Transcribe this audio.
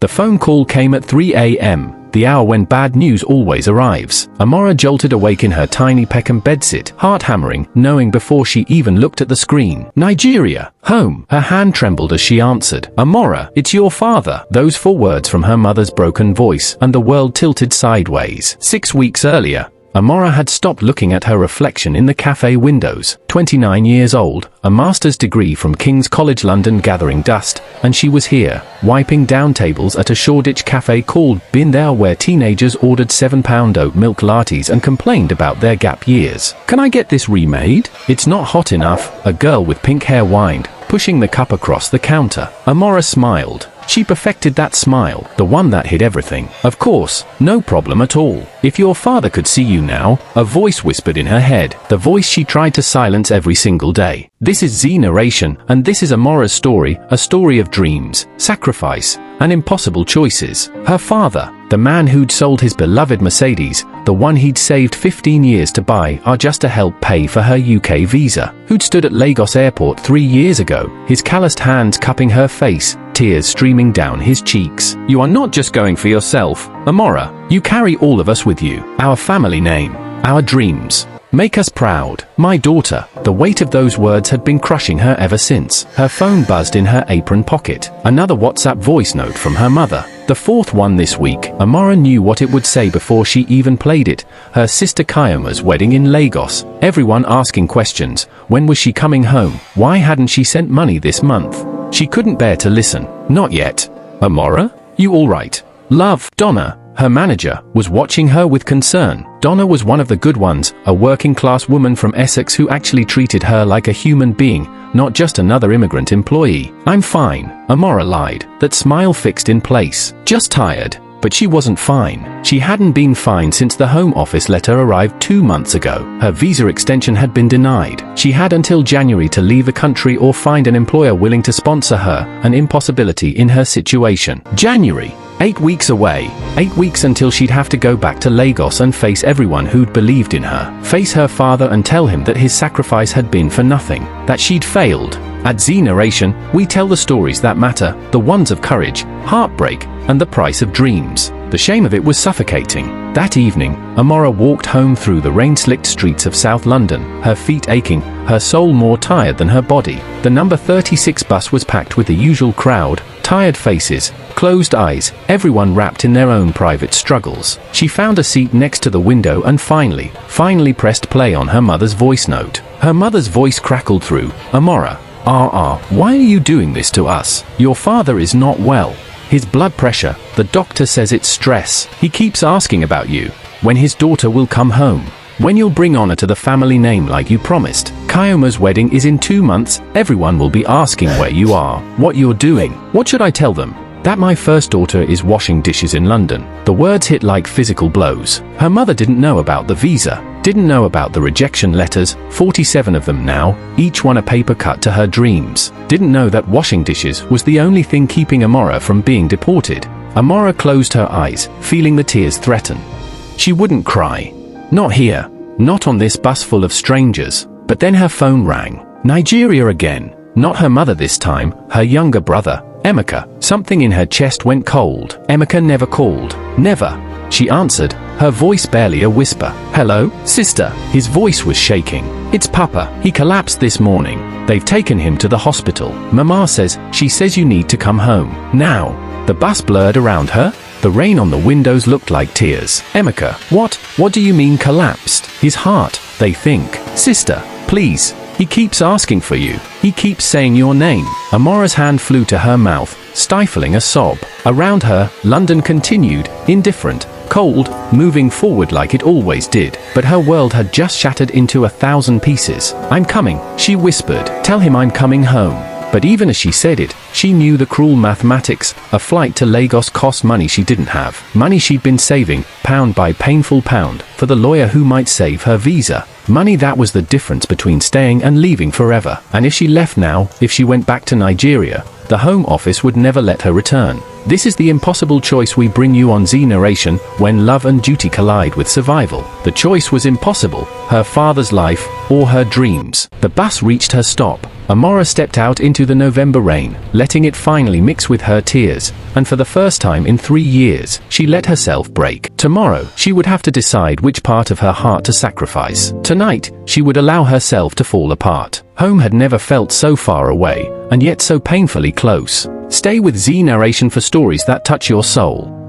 The phone call came at 3 a.m., the hour when bad news always arrives. Amora jolted awake in her tiny Peckham bedsit, heart hammering, knowing before she even looked at the screen. Nigeria, home. Her hand trembled as she answered. Amora, it's your father. Those 4 words from her mother's broken voice, and the world tilted sideways. 6 weeks earlier, Amora had stopped looking at her reflection in the cafe windows. 29 years old, a master's degree from King's College London gathering dust, and she was here, wiping down tables at a Shoreditch cafe called Been There, where teenagers ordered £7 oat milk lattes and complained about their gap years. Can I get this remade? It's not hot enough, a girl with pink hair whined, pushing the cup across the counter. Amora smiled. She perfected that smile, the one that hid everything. Of course, no problem at all. If your father could see you now, a voice whispered in her head, the voice she tried to silence every single day. This is Z Narration, and this is Amora's story, a story of dreams, sacrifice, and impossible choices. Her father, the man who'd sold his beloved Mercedes, the one he'd saved 15 years to buy just to help pay for her UK visa, who'd stood at Lagos airport 3 years ago, his calloused hands cupping her face, tears streaming down his cheeks. You are not just going for yourself, Amora. You carry all of us with you. Our family name. Our dreams. Make us proud. My daughter. The weight of those words had been crushing her ever since. Her phone buzzed in her apron pocket. Another WhatsApp voice note from her mother. The 4th one this week. Amora knew what it would say before she even played it. Her sister Kayoma's wedding in Lagos. Everyone asking questions. When was she coming home? Why hadn't she sent money this month? She couldn't bear to listen. Not yet. Amora? You all right? Love, Donna. Her manager was watching her with concern. Donna was one of the good ones, a working-class woman from Essex who actually treated her like a human being, not just another immigrant employee. I'm fine, Amora lied, that smile fixed in place. Just tired. But she wasn't fine. She hadn't been fine since the Home Office letter arrived 2 months ago. Her visa extension had been denied. She had until January to leave the country or find an employer willing to sponsor her, an impossibility in her situation. January. 8 weeks away. 8 weeks until she'd have to go back to Lagos and face everyone who'd believed in her. Face her father and tell him that his sacrifice had been for nothing. That she'd failed. At Z Narration, we tell the stories that matter, the ones of courage, heartbreak, and the price of dreams. The shame of it was suffocating. That evening, Amora walked home through the rain-slicked streets of South London, her feet aching, her soul more tired than her body. The number 36 bus was packed with the usual crowd, tired faces, closed eyes, everyone wrapped in their own private struggles. She found a seat next to the window and finally pressed play on her mother's voice note. Her mother's voice crackled through. Amora. Why are you doing this to us? Your father is not well. His blood pressure, the doctor says it's stress. He keeps asking about you. When his daughter will come home. When you'll bring honor to the family name like you promised. Kayoma's wedding is in 2 months. Everyone will be asking where you are, what you're doing. What should I tell them? That my first daughter is washing dishes in London. The words hit like physical blows. Her mother didn't know about the visa. Didn't know about the rejection letters, 47 of them now, each one a paper cut to her dreams. Didn't know that washing dishes was the only thing keeping Amora from being deported. Amora closed her eyes, feeling the tears threaten. She wouldn't cry. Not here. Not on this bus full of strangers. But then her phone rang. Nigeria again. Not her mother this time, her younger brother, Emeka. Something in her chest went cold. Emeka never called. Never. She answered, her voice barely a whisper. Hello, sister. His voice was shaking. It's Papa. He collapsed this morning. They've taken him to the hospital. Mama says, she says you need to come home. Now. The bus blurred around her. The rain on the windows looked like tears. Emeka, what do you mean collapsed? His heart, they think. Sister, please. He keeps asking for you. He keeps saying your name. Amora's hand flew to her mouth, stifling a sob. Around her, London continued, indifferent, cold, moving forward like it always did. But her world had just shattered into 1,000 pieces. I'm coming, she whispered. Tell him I'm coming home. But even as she said it, she knew the cruel mathematics. A flight to Lagos cost money she didn't have. Money she'd been saving, pound by painful pound, for the lawyer who might save her visa. Money that was the difference between staying and leaving forever. And if she left now, if she went back to Nigeria, the Home Office would never let her return. This is the impossible choice we bring you on Z Narration, when love and duty collide with survival. The choice was impossible, her father's life, or her dreams. The bus reached her stop. Amora stepped out into the November rain, letting it finally mix with her tears, and for the first time in 3 years, she let herself break. Tomorrow, she would have to decide which part of her heart to sacrifice. Tonight, she would allow herself to fall apart. Home had never felt so far away, and yet so painfully close. Stay with Z Narration for stories that touch your soul.